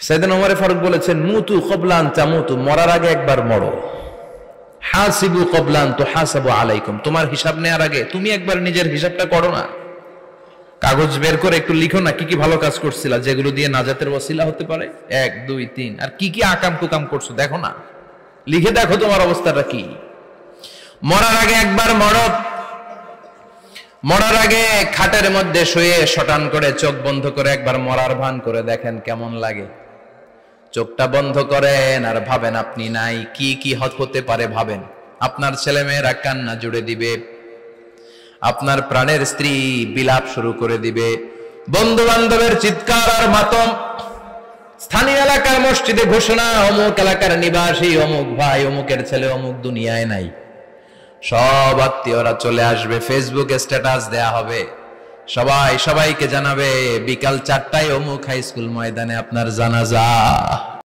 সাইয়েদনা ওমর ফারুক বলেছেন, মুতু ক্বাবলা আন তামুতু, মরার আগে একবার মরো। হাসিবু ক্বাবলা আন তুহাসাবু আলাইকুম, তোমার হিসাব নেওয়ার আগে তুমি একবার নিজের হিসাবটা করো না। কাগজ বের করে একটু লিখো না কি কি ভালো কাজ করছিলা, যেগুলো দিয়ে নাজাতের ওসিলা হতে পারে, 1 2 3, আর কি কি আকাম কুকাম করছো দেখো না, লিখে দেখো তোমার অবস্থাটা কি। মরার আগে একবার মরো। মরার আগে খাটের মধ্যে শুয়ে শটান করে চোখ বন্ধ করে একবার মরার ভান করে দেখেন কেমন লাগে। চোখটা বন্ধ করেন আর ভাবেন আপনি নাই, কি কি হতে পারে ভাবেন। আপনার ছেলে মেয়েরা কান্না জুড়ে দিবে, আপনার প্রাণের স্ত্রী বিলাপ শুরু করে দিবে, বন্ধু বান্ধবের চিৎকার আর মাতম, স্থানীয় এলাকার মসজিদে ঘোষণা, অমুক এলাকার নিবাসী অমুক ভাই অমুকের ছেলে অমুক দুনিয়ায় নাই। সব আত্মীয়রা চলে আসবে, ফেসবুকে স্ট্যাটাস দেয়া হবে, সবাই সবাইকে জানাবে বিকাল 4টায় অমুক হাই স্কুল ময়দানে আপনার জানাজা।